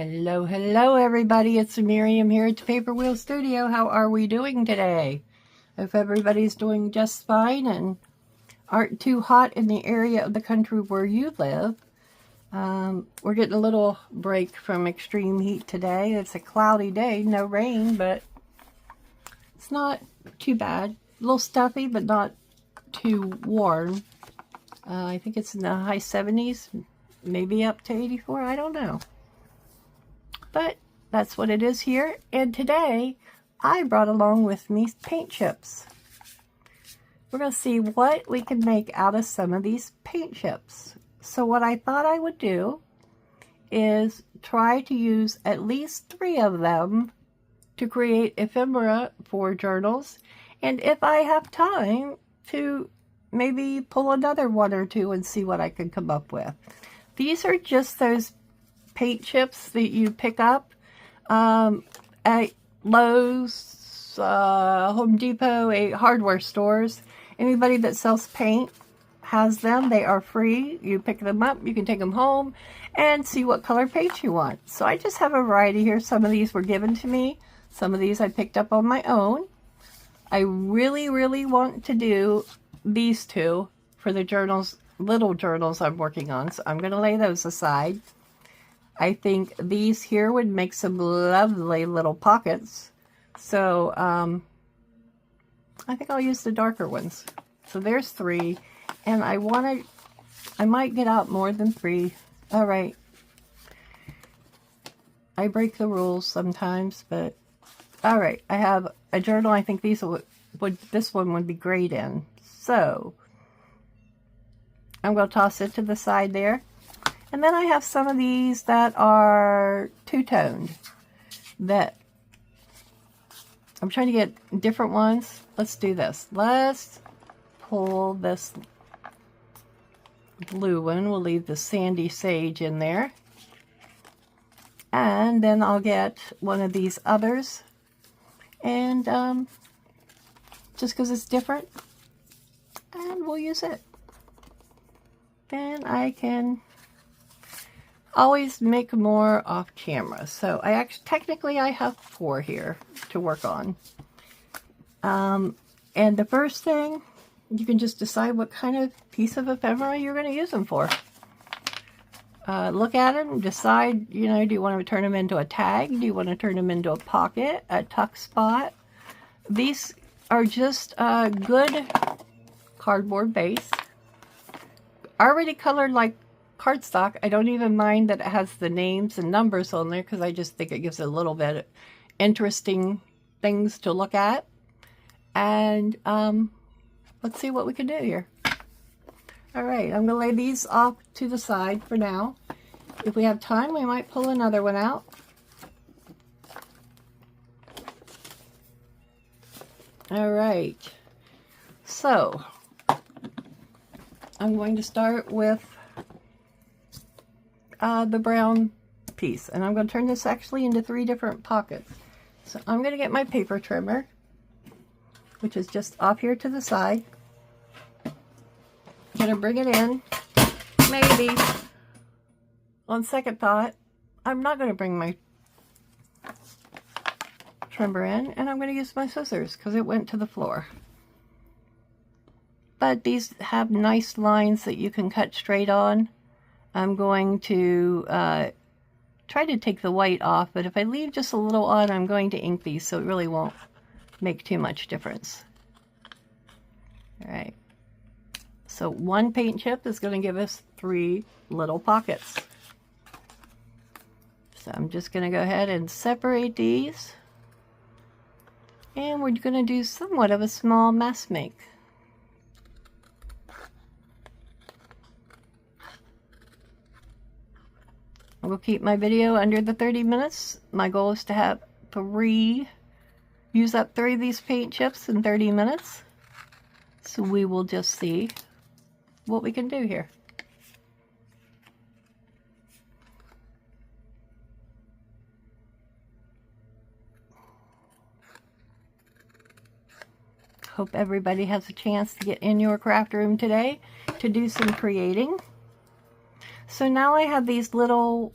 Hello, hello everybody. It's Miriam here at the Paperwheelz Studio. How are we doing today? Hope everybody's doing just fine and aren't too hot in the area of the country where you live. We're getting a little break from extreme heat today. It's a cloudy day, no rain, but it's not too bad. A little stuffy, but not too warm. I think it's in the high 70s, maybe up to 84. I don't know. But that's what it is here. And today, I brought along with me paint chips. We're going to see what we can make out of some of these paint chips. So what I thought I would do is try to use at least 3 of them to create ephemera for journals. And if I have time, to maybe pull another 1 or 2 and see what I can come up with. These are just those paint chips that you pick up at Lowe's, Home Depot, hardware stores. Anybody that sells paint has them. They are free. You pick them up, you can take them home and see what color paint you want. So I just have a variety here. Some of these were given to me. Some of these I picked up on my own. I really, really want to do these 2 for the journals, little journals I'm working on. So I'm going to lay those aside. I think these here would make some lovely little pockets. So I think I'll use the darker ones. So there's 3. And I might get out more than 3. All right. I break the rules sometimes, but all right. I have a journal. I think this one would be great in. So I'm going to toss it to the side there. And then I have some of these that are two-toned that I'm trying to get different ones. Let's do this. Let's pull this blue one. We'll leave the sandy sage in there. And then I'll get one of these others. And just because it's different, and we'll use it. Then I can always make more off camera. So technically I have 4 here to work on. And the first thing, you can just decide what kind of piece of ephemera you're going to use them for. Look at them, decide, do you want to turn them into a tag? Do you want to turn them into a pocket, a tuck spot? These are just a good cardboard base. Already colored like cardstock. I don't even mind that it has the names and numbers on there because I just think it gives a little bit of interesting things to look at. And let's see what we can do here. All right, I'm going to lay these off to the side for now. If we have time, we might pull another one out. All right, so I'm going to start with the brown piece, and I'm going to turn this actually into 3 different pockets. So I'm going to get my paper trimmer, which is just off here to the side. I'm going to bring it in. Maybe on second thought, I'm not going to bring my trimmer in, and I'm going to use my scissors because it went to the floor. But these have nice lines that you can cut straight on. I'm going to try to take the white off, but if I leave just a little on, I'm going to ink these, so it really won't make too much difference. All right. So 1 paint chip is going to give us 3 little pockets. So I'm just going to go ahead and separate these. And we're going to do somewhat of a small mess make. I will keep my video under the 30 minutes. My goal is to have use up 3 of these paint chips in 30 minutes. So we will just see what we can do here. Hope everybody has a chance to get in your craft room today to do some creating. So now I have these little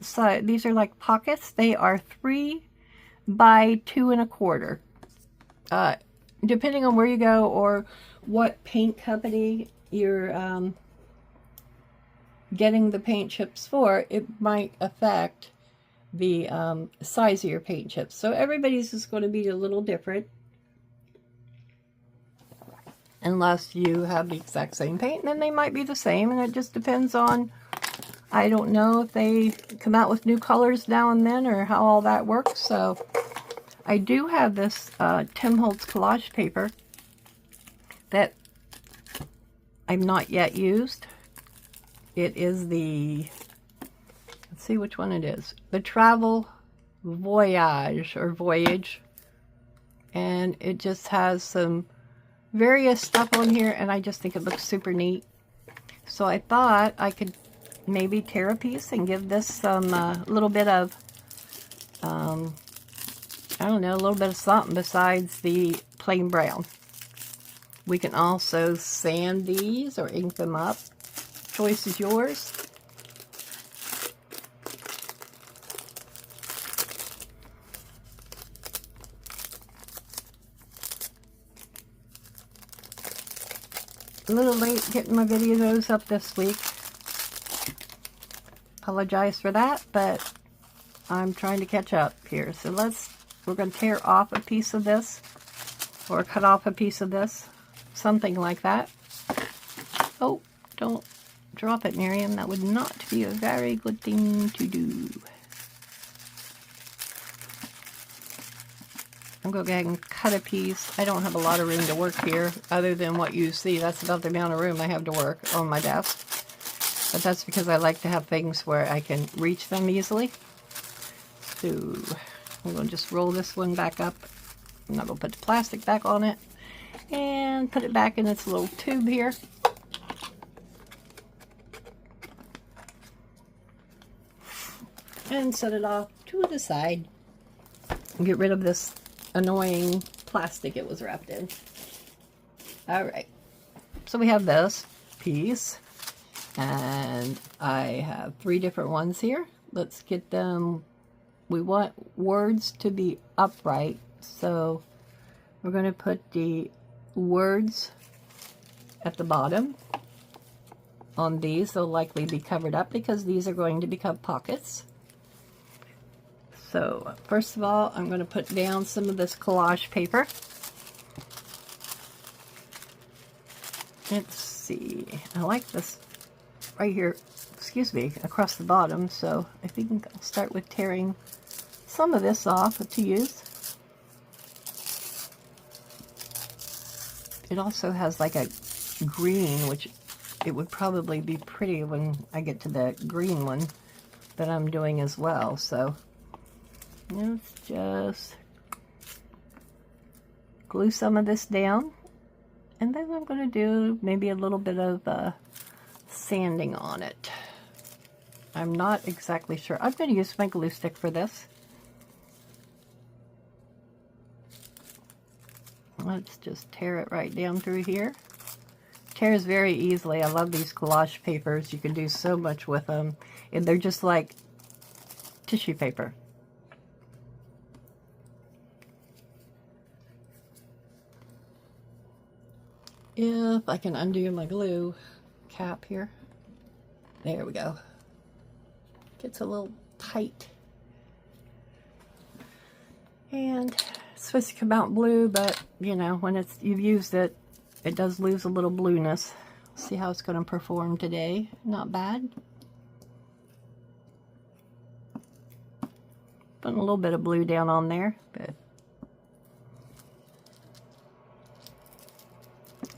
so these are like pockets. They are 3 by 2 1/4. Depending on where you go or what paint company you're getting the paint chips for, it might affect the size of your paint chips. So everybody's is going to be a little different, unless you have the exact same paint, and then they might be the same, and it just depends on, I don't know if they come out with new colors now and then or how all that works. So I do have this Tim Holtz collage paper that I've not yet used. It is the, let's see which one it is, the Travel Voyage or Voyage, and it just has some various stuff on here, and I just think it looks super neat. So I thought I could maybe tear a piece and give this some little bit of I don't know, a little bit of something besides the plain brown. We can also sand these or ink them up. Choice is yours. A little late getting my videos up this week. Apologize for that, but I'm trying to catch up here. So we're going to tear off a piece of this, or cut off a piece of this, something like that. Oh, don't drop it, Miriam. That would not be a very good thing to do. I'm going to go ahead and cut a piece. I don't have a lot of room to work here, other than what you see. That's about the amount of room I have to work on my desk. But that's because I like to have things where I can reach them easily. So I'm going to just roll this one back up. I'm not going to put the plastic back on it. And put it back in its little tube here. And set it off to the side. And get rid of this annoying plastic it was wrapped in. Alright. So we have this piece. And I have 3 different ones here. Let's get them. We want words to be upright, so we're going to put the words at the bottom on these. They'll likely be covered up because these are going to become pockets. So first of all, I'm going to put down some of this collage paper. Let's see. I like this right here, excuse me, across the bottom. So I think I'll start with tearing some of this off to use. It also has like a green, which it would probably be pretty when I get to the green one that I'm doing as well. So let's just glue some of this down, and then I'm going to do maybe a little bit of sanding on it. I'm not exactly sure. I'm going to use my glue stick for this. Let's just tear it right down through here. Tears very easily. I love these collage papers. You can do so much with them. And they're just like tissue paper. If I can undo my glue cap here. There we go. Gets a little tight. And it's supposed to come out blue, but you know, when you've used it, it does lose a little blueness. See how it's going to perform today. Not bad. Putting a little bit of blue down on there, but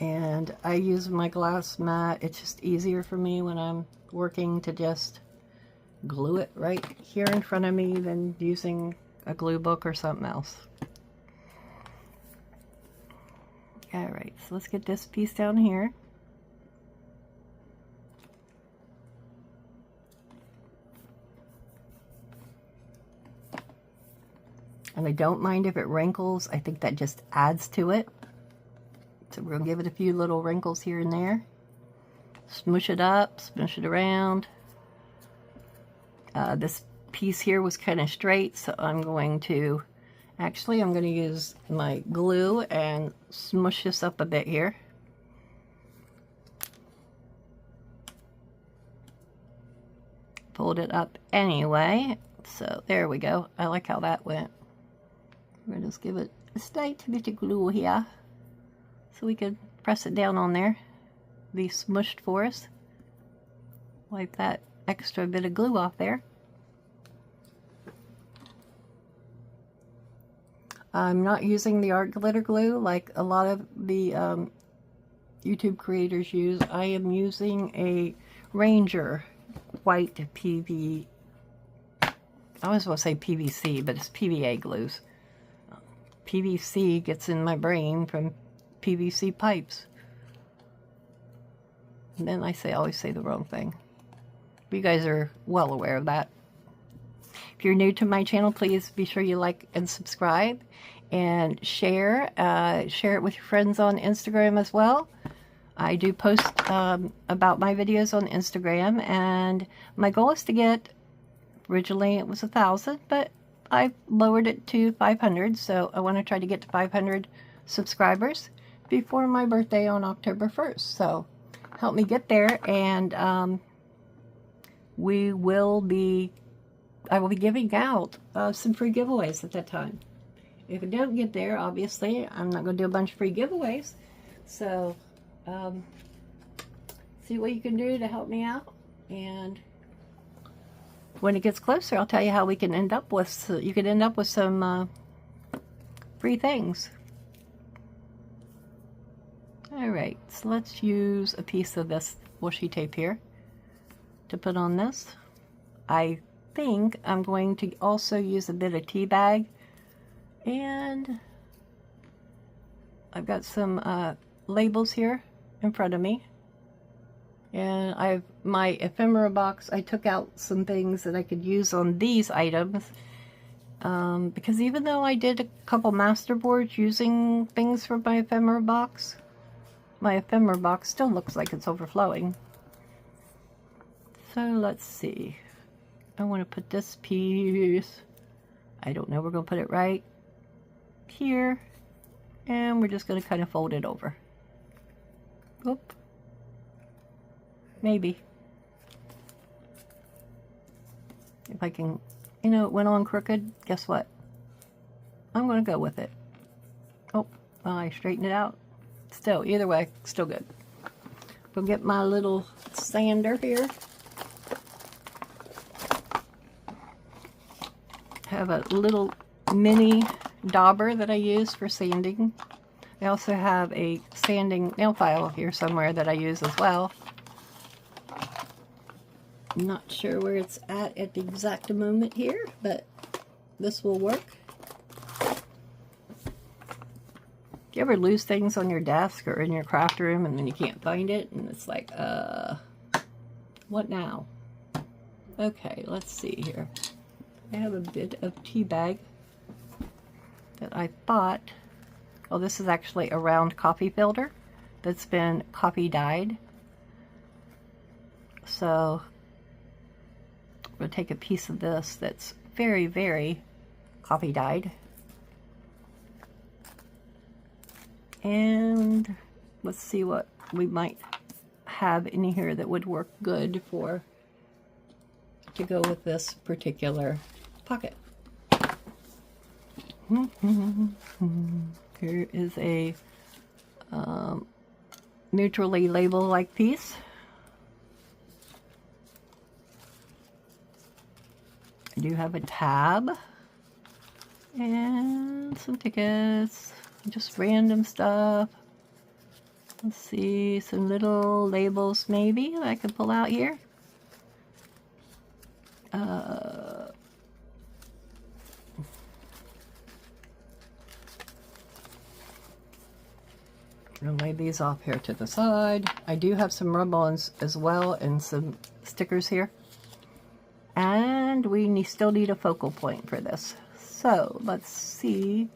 and I use my glass mat. It's just easier for me when I'm working to just glue it right here in front of me than using a glue book or something else. Alright, so let's get this piece down here. And I don't mind if it wrinkles. I think that just adds to it. So we're going to give it a few little wrinkles here and there. Smoosh it up, smoosh it around. This piece here was kind of straight, so I'm going to use my glue and smush this up a bit here. Fold it up anyway. So there we go. I like how that went. We're gonna just give it a slight bit of glue here so we can press it down on there. Be smushed for us. Wipe that extra bit of glue off there. I'm not using the art glitter glue like a lot of the YouTube creators use. I am using a Ranger white PV. I was going to say PVC, but it's PVA glues. PVC gets in my brain from PVC pipes. And then I always say the wrong thing. You guys are well aware of that. If you're new to my channel, please be sure you like and subscribe and share. Share it with your friends on Instagram as well. I do post about my videos on Instagram, and my goal is to get, originally it was 1,000, but I've lowered it to 500, so I want to try to get to 500 subscribers before my birthday on October 1st. So help me get there, and I will be giving out some free giveaways at that time. If I don't get there, obviously, I'm not going to do a bunch of free giveaways. So, see what you can do to help me out. And when it gets closer, I'll tell you how we can end up with, you could end up with some free things. Alright, so let's use a piece of this washi tape here to put on this. I think I'm going to also use a bit of tea bag, and I've got some labels here in front of me, and I've my ephemera box. I took out some things that I could use on these items, because even though I did a couple masterboards using things from my ephemera box still looks like it's overflowing. So let's see. I want to put this piece, I don't know, we're going to put it right here, and we're just going to kind of fold it over. Oop. Maybe. If I can, you know, it went on crooked, guess what? I'm going to go with it. Oh, well, I straightened it out. Still, either way, still good. Go get my little sander here. Have a little mini dauber that I use for sanding. I also have a sanding nail file here somewhere that I use as well. I'm not sure where it's at the exact moment here, but this will work. Do you ever lose things on your desk or in your craft room and then you can't find it, and it's like, what now? Okay, let's see here. I have a bit of tea bag that I thought, oh, this is actually a round coffee filter that's been coffee dyed. So I'm going to take a piece of this that's very, very coffee dyed. And let's see what we might have in here that would work good to go with this particular pocket. Here is a neutrally label-like piece. I do have a tab and some tickets, just random stuff. Let's see, some little labels maybe I can pull out here. I'll lay these off here to the side. I do have some rub-ons as well and some stickers here. And we still need a focal point for this. So let's see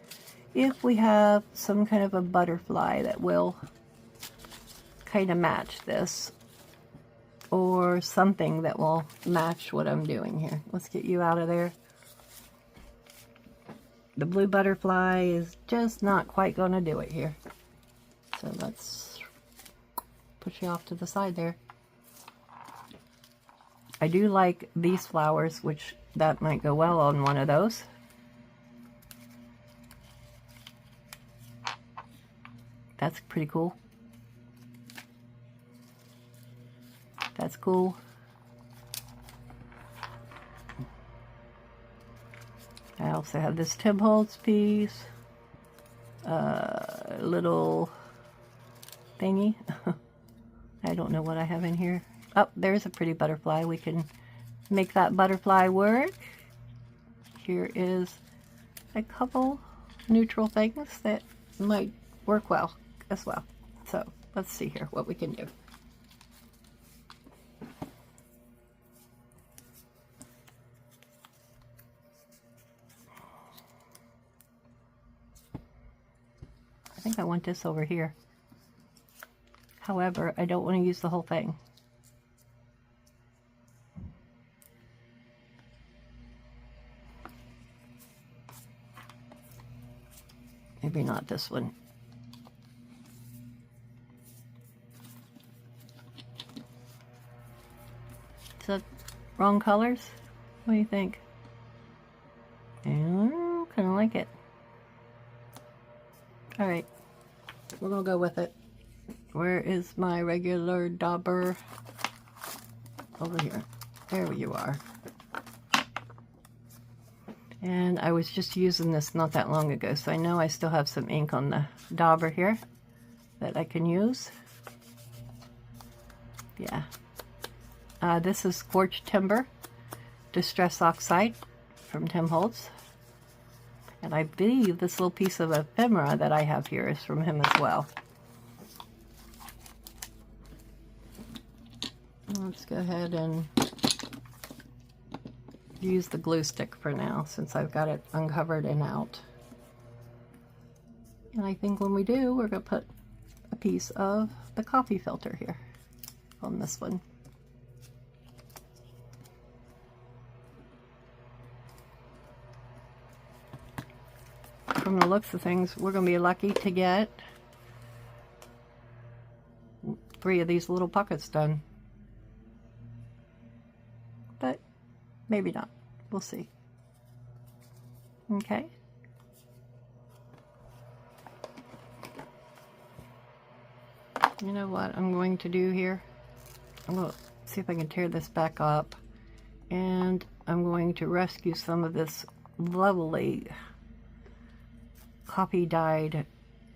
if we have some kind of a butterfly that will kind of match this. or something that will match what I'm doing here. Let's get you out of there. The blue butterfly is just not quite going to do it here. So let's push you off to the side there. I do like these flowers, which that might go well on one of those. That's pretty cool. That's cool. I also have this Tim Holtz piece. Little thingy. I don't know what I have in here. Oh, there's a pretty butterfly. We can make that butterfly work. Here is a couple neutral things that might work well as well. So let's see here what we can do. I think I want this over here. However, I don't want to use the whole thing. Maybe not this one. Is that wrong colors? What do you think? I kind of like it. Alright, we're going to go with it. Where is my regular dauber? Over here. There you are. And I was just using this not that long ago, so I know I still have some ink on the dauber here that I can use. Yeah. This is Scorched Timber Distress Oxide from Tim Holtz. And I believe this little piece of ephemera that I have here is from him as well. Let's go ahead and use the glue stick for now, since I've got it uncovered and out. And I think when we do, we're going to put a piece of the coffee filter here on this one. From the looks of things, we're going to be lucky to get 3 of these little pockets done. But maybe not. We'll see. Okay. You know what I'm going to do here? I'm going to see if I can tear this back up. And I'm going to rescue some of this lovely coffee dyed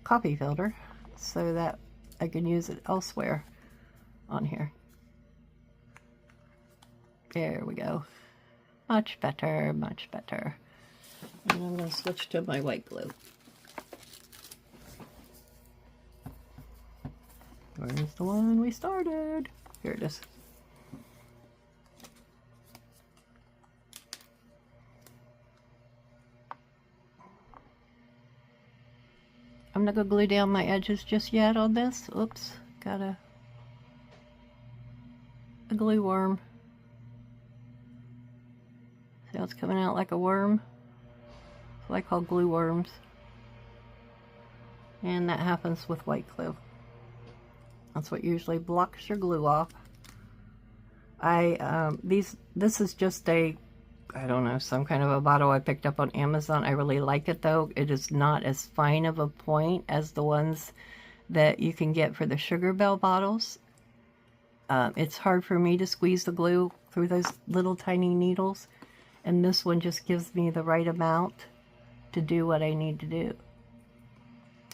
coffee filter so that I can use it elsewhere on here. There we go. Much better, much better. And I'm going to switch to my white glue. Where's the one we started? Here it is. I'm not going to glue down my edges just yet on this. Oops, got a glue worm. See how it's coming out like a worm? That's what I call glue worms. And that happens with white glue. That's what usually blocks your glue off. This is just a, I don't know, some kind of a bottle I picked up on Amazon. I really like it though. It is not as fine of a point as the ones that you can get for the Sugar Bell bottles. It's hard for me to squeeze the glue through those little tiny needles. And this one just gives me the right amount to do what I need to do.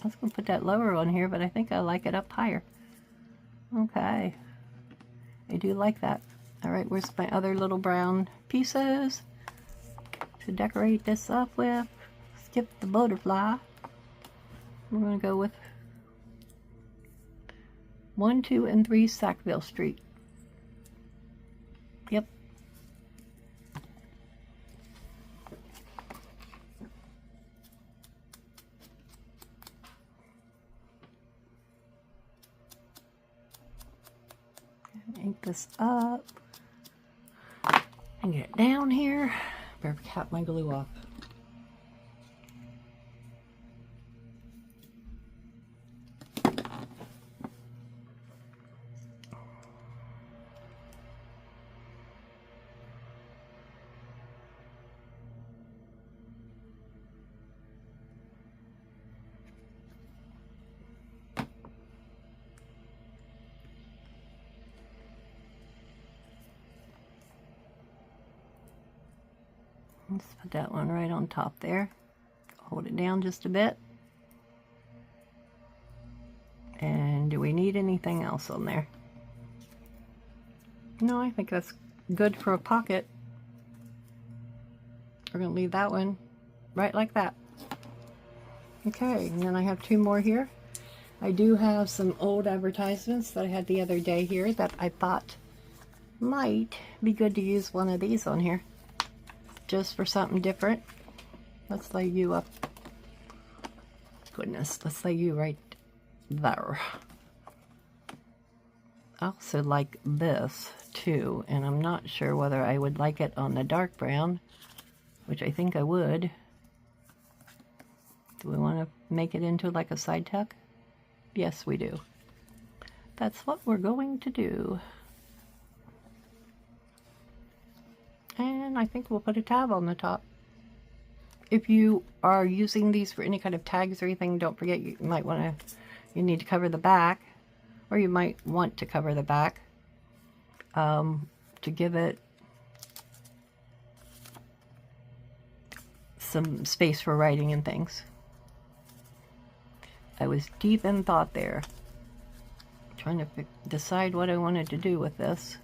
I was going to put that lower on here, but I think I like it up higher. Okay. I do like that. Alright, where's my other little brown pieces to decorate this up with? Skip the butterfly. We're going to go with 1, 2, and 3 Sackville Street. Yep. Ink this up and get it down here. Better cap my glue off. Let's put that one right on top there. Hold it down just a bit. And do we need anything else on there? No, I think that's good for a pocket. We're going to leave that one right like that. Okay, and then I have two more here. I do have some old advertisements that I had the other day here that I thought might be good to use one of these on here. Just for something different. Let's lay you up. Goodness, let's lay you right there. I also like this too, and I'm not sure whether I would like it on the dark brown, which I think I would. Do we want to make it into like a side tuck? Yes, we do. That's what we're going to do. And I think we'll put a tab on the top. If you are using these for any kind of tags or anything, don't forget you might want to, you need to cover the back, or you might want to cover the back to give it some space for writing and things. I was deep in thought there, trying to decide what I wanted to do with this.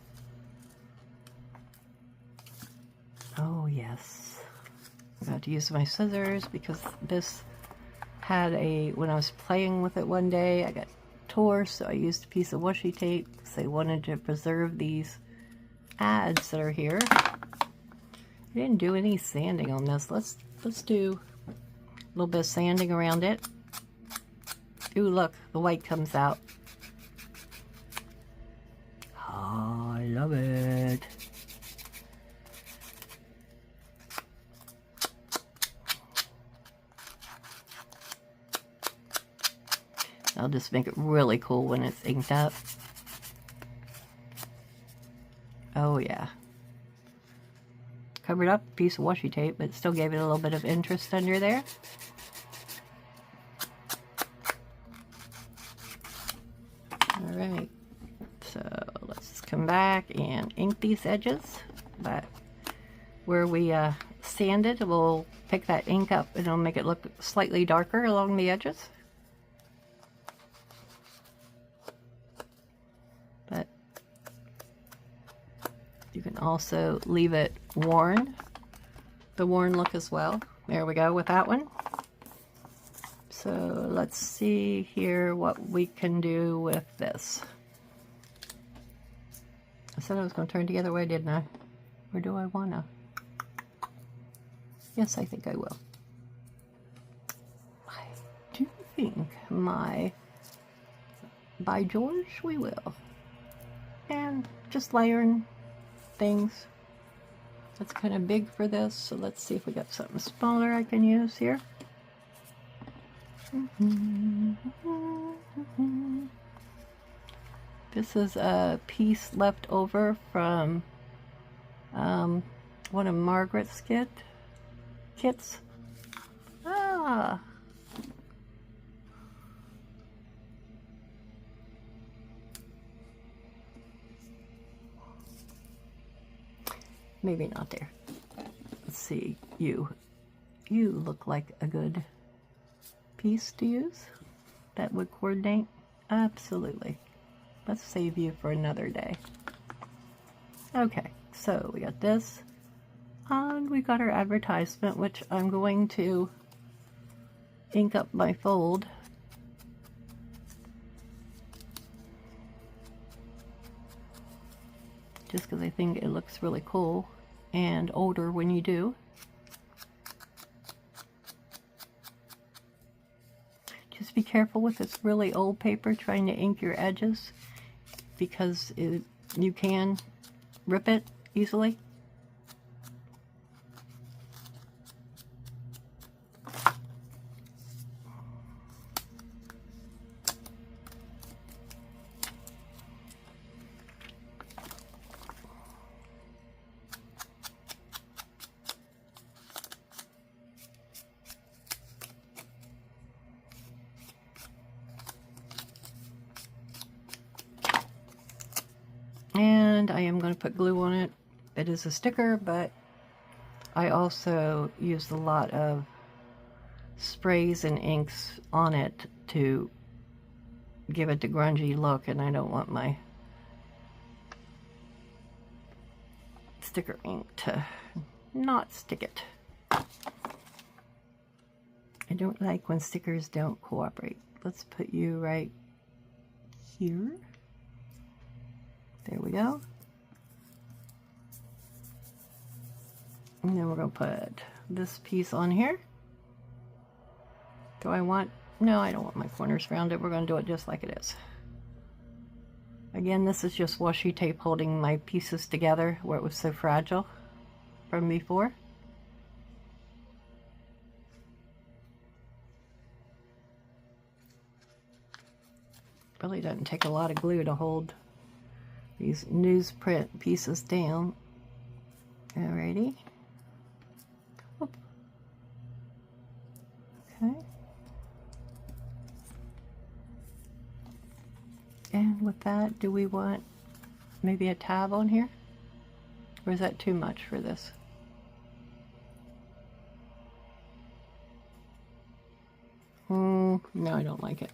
Oh yes, I got to use my scissors because this had a, when I was playing with it one day, I got tore, so I used a piece of washi tape because I wanted to preserve these ads that are here. I didn't do any sanding on this. Let's do a little bit of sanding around it. Ooh, look, the white comes out. Oh, I love it. I'll just make it really cool when it's inked up. Oh yeah. Covered up a piece of washi tape, but still gave it a little bit of interest under there. Alright, so let's come back and ink these edges. But where we sanded, we'll pick that ink up and it'll make it look slightly darker along the edges. But you can also leave it worn, the worn look as well. There we go with that one. So let's see here what we can do with this. I said I was going to turn it the other way, didn't I? Or do I want to? Yes, I think I will. I do think by George, we will. And just layering things. That's kind of big for this, so let's see if we got something smaller I can use here. This is a piece left over from one of Margaret's kits. Ah. Maybe not there. Let's see. You look like a good piece to use that would coordinate. Absolutely. Let's save you for another day. Okay, so we got this, and we got our advertisement, which I'm going to ink up my fold. Just because I think it looks really cool and older when you do. Just be careful with this really old paper trying to ink your edges, because you can rip it easily. And I am going to put glue on it. It is a sticker, but I also used a lot of sprays and inks on it to give it the grungy look, and I don't want my sticker ink to not stick it. I don't like when stickers don't cooperate. Let's put you right here. There we go. And then we're going to put this piece on here. Do I want... No, I don't want my corners rounded. We're going to do it just like it is. Again, this is just washi tape holding my pieces together where it was so fragile from before. Really doesn't take a lot of glue to hold these newsprint pieces down. Alrighty. Oop. Okay. And with that, do we want maybe a tab on here? Or is that too much for this? No, I don't like it.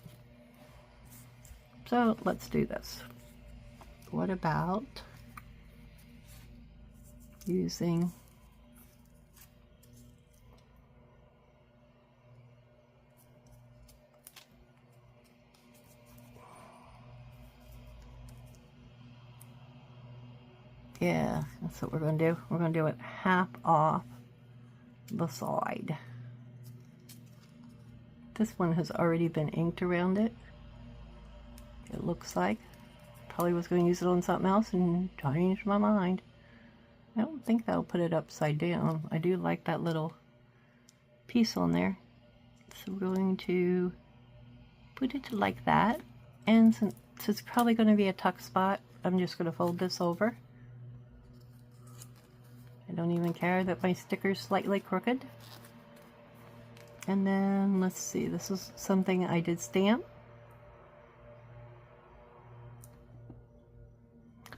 So let's do this. What about using yeah, that's what we're going to do. We're going to do it half off the side. This one has already been inked around it. It looks like. Probably was going to use it on something else and changed my mind. I don't think that'll put it upside down. I do like that little piece on there. So we're going to put it like that. And since it's probably going to be a tuck spot, I'm just going to fold this over. I don't even care that my sticker's slightly crooked. And then, let's see, this is something I did stamp.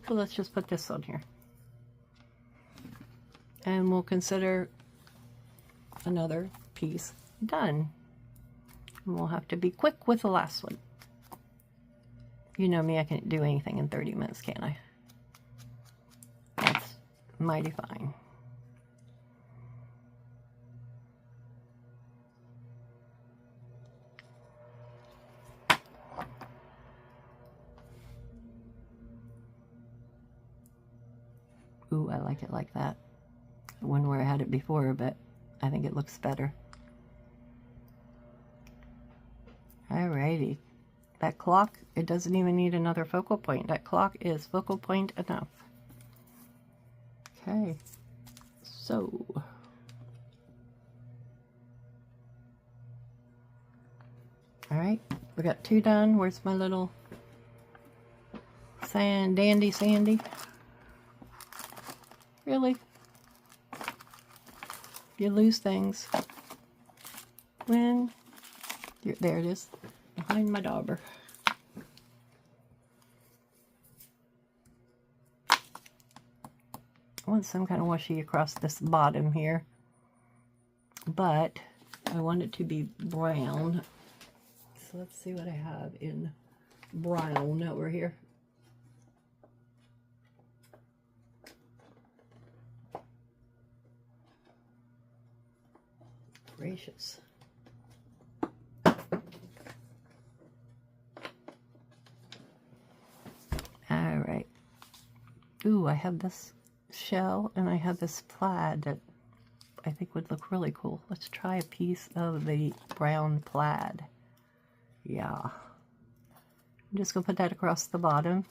So let's just put this on here. And we'll consider another piece done. And we'll have to be quick with the last one. You know me, I can do anything in 30 minutes, can't I? That's mighty fine. Ooh, I like it like that. I wonder where I had it before, but I think it looks better. Alrighty. That clock, it doesn't even need another focal point. That clock is focal point enough. Okay. So. Alright, we got 2 done. Where's my little dandy Sandy? Really? You lose things when there it is, behind my dauber. I want some kind of washi across this bottom here, but I want it to be brown. So let's see what I have in brown over here. Gracious. Alright. Ooh, I have this shell and I have this plaid that I think would look really cool. Let's try a piece of the brown plaid. Yeah. I'm just going to put that across the bottom.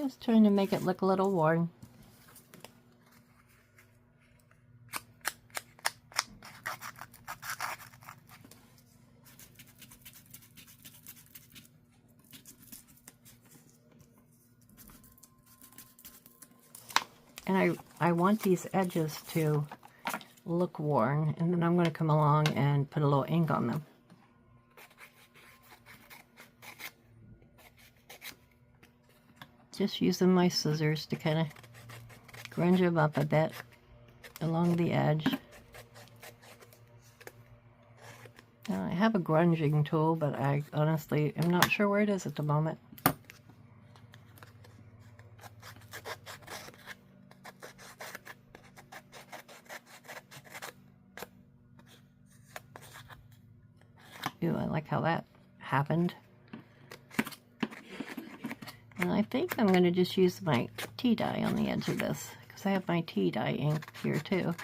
Just trying to make it look a little worn. And I want these edges to look worn, and then I'm going to come along and put a little ink on them. Just using my scissors to kind of grunge them up a bit along the edge. Now, I have a grunging tool, but I honestly am not sure where it is at the moment. Ooh, I like how that happened. And I think I'm going to just use my tea dye on the edge of this, because I have my tea dye ink here too.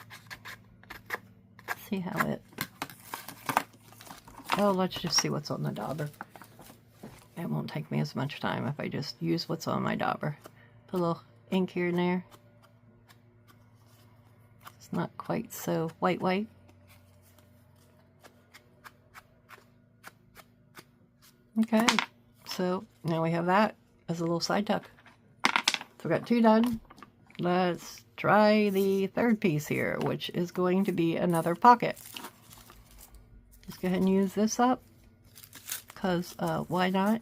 See how it... Oh, let's just see what's on the dauber. It won't take me as much time if I just use what's on my dauber. Put a little ink here and there. It's not quite so white. Okay, so now we have that as a little side tuck. So we got two done. Let's try the third piece here, which is going to be another pocket. Just go ahead and use this up, because why not?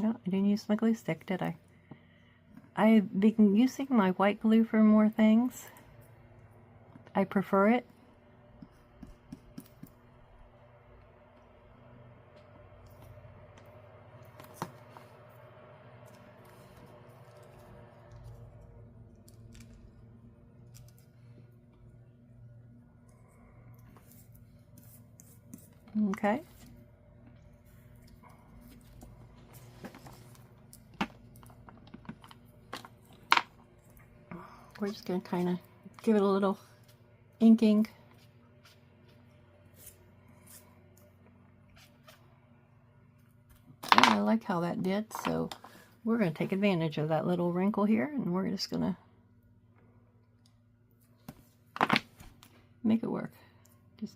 No, I didn't use my glue stick, did I? I've been using my white glue for more things. I prefer it. Okay. We're just going to kind of give it a little inking. Yeah, I like how that did, so we're going to take advantage of that little wrinkle here, and we're just going to make it work. Just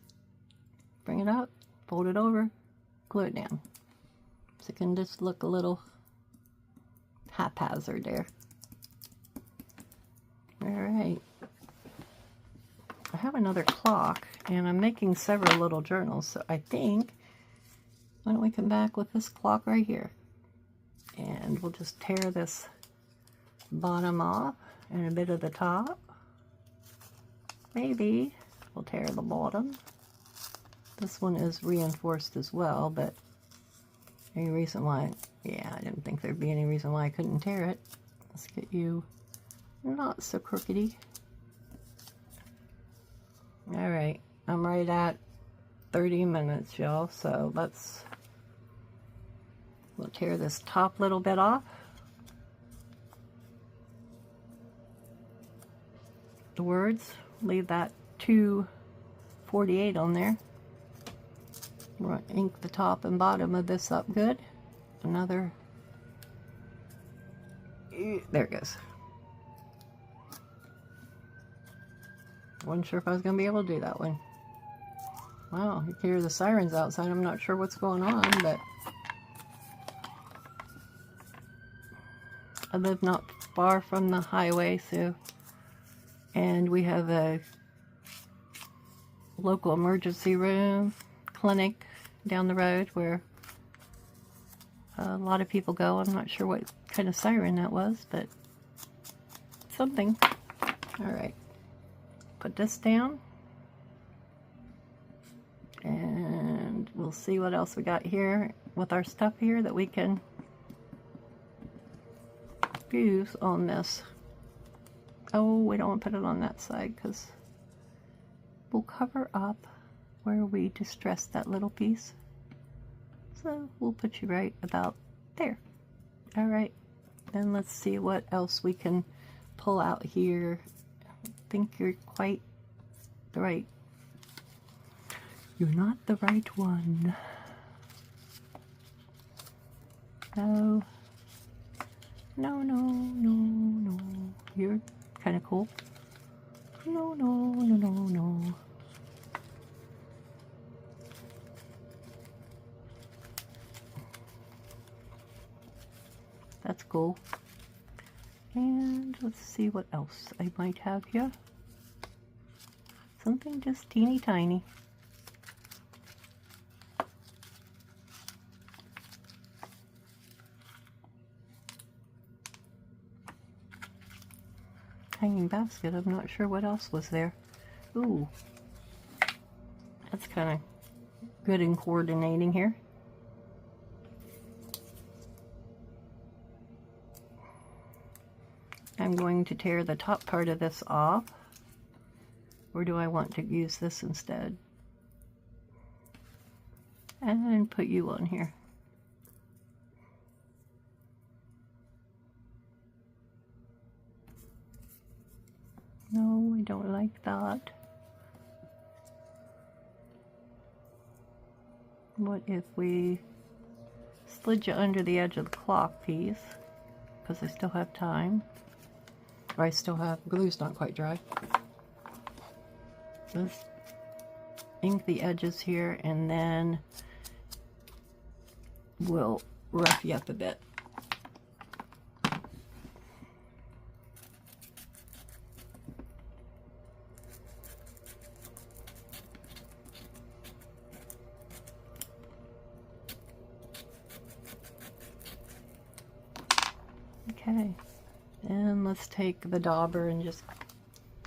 bring it up, fold it over, glue it down. So it can just look a little haphazard there. Alright, I have another clock, and I'm making several little journals, so I think, why don't we come back with this clock right here, and we'll just tear this bottom off, and a bit of the top. Maybe we'll tear the bottom. This one is reinforced as well, but any reason why, yeah, I didn't think there'd be any reason why I couldn't tear it. Let's get you not so crookedy. Alright, I'm right at 30 minutes, y'all, so we'll tear this top little bit off. The words, leave that 248 on there. We're going to ink the top and bottom of this up good. Another, there it goes. Wasn't sure if I was going to be able to do that one. Wow, you can hear the sirens outside. I'm not sure what's going on, but I live not far from the highway, so, and we have a local emergency room clinic down the road where a lot of people go. I'm not sure what kind of siren that was, but something. All right. Put this down, and we'll see what else we got here with our stuff here that we can use on this. Oh, we don't want to put it on that side because we'll cover up where we distressed that little piece. So we'll put you right about there. All right, then let's see what else we can pull out here. I think you're quite right. You're not the right one. No. No, no, no, no. You're kind of cool. No, no, no, no, no. That's cool. And let's see what else I might have here. Something just teeny tiny. Hanging basket. I'm not sure what else was there. Ooh. That's kind of good in coordinating here. I'm going to tear the top part of this off. Or do I want to use this instead? And put you on here. No, I don't like that. What if we slid you under the edge of the clock piece? Because I still have time. Or I still have, glue's not quite dry. Let's ink the edges here and then we'll rough you up a bit. Okay, and let's take the dauber and just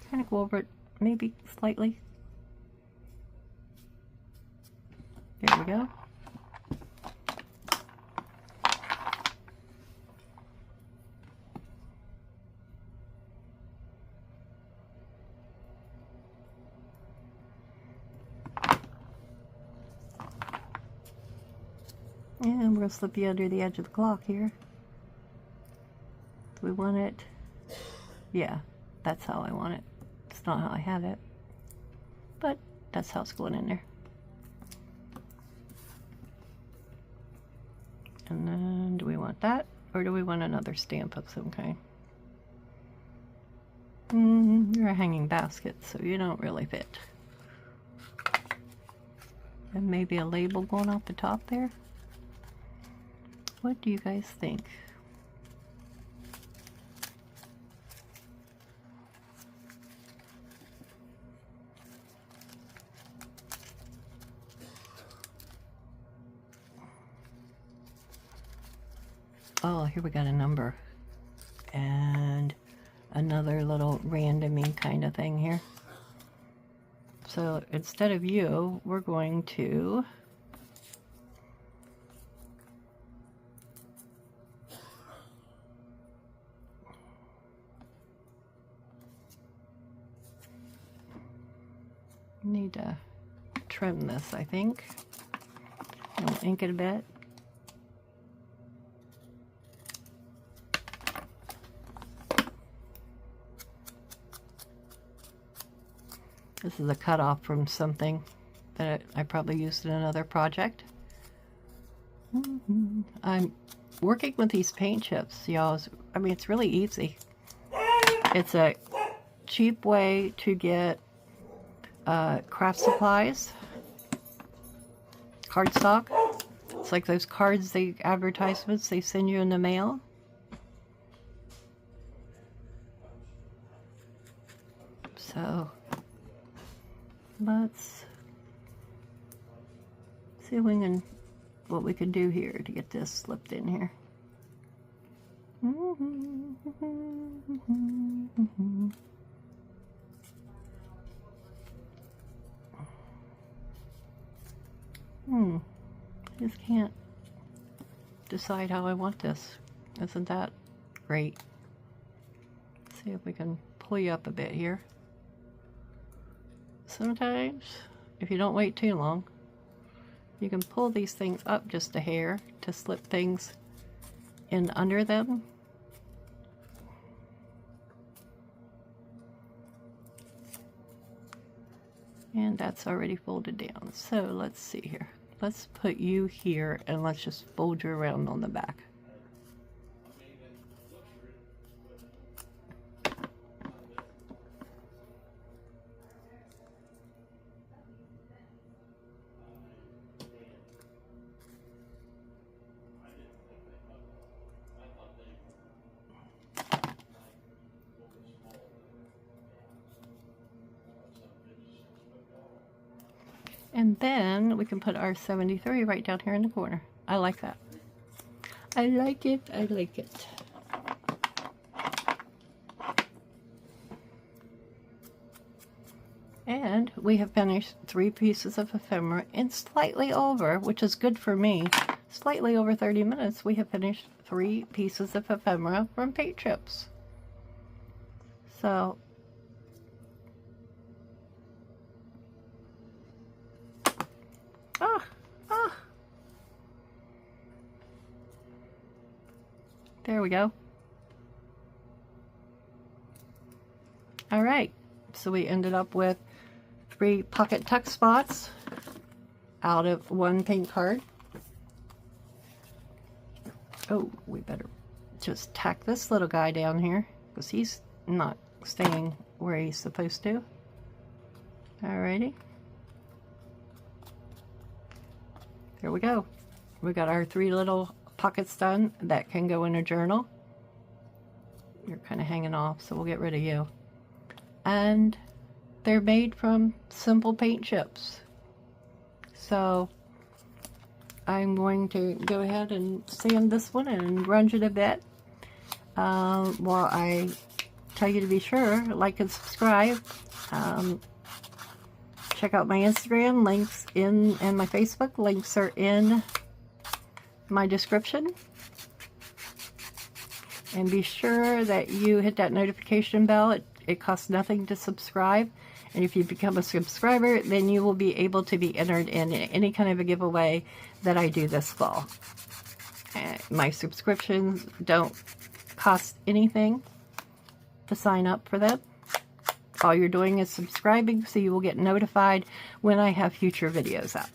kind of go over it, maybe slightly. There we go. And we'll slip you under the edge of the clock here. Do we want it? Yeah, that's how I want it. It's not how I have it, but that's how it's going in there. And then do we want that, or do we want another stamp of some kind? You're a hanging basket, so you don't really fit. And maybe a label going off the top there? What do you guys think? Oh, here we got a number and another little randoming kind of thing here. So instead of you, we're going to need to trim this, I think. I'll ink it a bit. This is a cutoff from something that I probably used in another project. I'm working with these paint chips, y'all. I mean, it's really easy. It's a cheap way to get craft supplies, cardstock. It's like those cards, advertisements they send you in the mail. So let's see what we can do here to get this slipped in here. I just can't decide how I want this. Isn't that great? Let's see if we can pull you up a bit here. Sometimes if you don't wait too long. You can pull these things up just a hair to slip things in under them. And that's already folded down. So let's see here. Let's put you here and let's just fold you around on the back. And then we can put our 73 right down here in the corner. I like that. I like it. I like it. And we have finished 3 pieces of ephemera in slightly over, which is good for me, slightly over 30 minutes. We have finished 3 pieces of ephemera from paint chips. So there we go. All right, so we ended up with 3 pocket tuck spots out of 1 paint card. Oh, we better just tack this little guy down here because he's not staying where he's supposed to. Alrighty. There we go. We got our 3 little pockets done that can go in a journal. You're kind of hanging off, so we'll get rid of you. And they're made from simple paint chips. So I'm going to go ahead and sand this one and grunge it a bit while I tell you to be sure, like and subscribe. Check out my Instagram, links in, and my Facebook, links are in my description. And be sure that you hit that notification bell. It costs nothing to subscribe. And if you become a subscriber, then you will be able to be entered in any kind of a giveaway that I do this fall. My subscriptions don't cost anything to sign up for them. All you're doing is subscribing, so you will get notified when I have future videos up.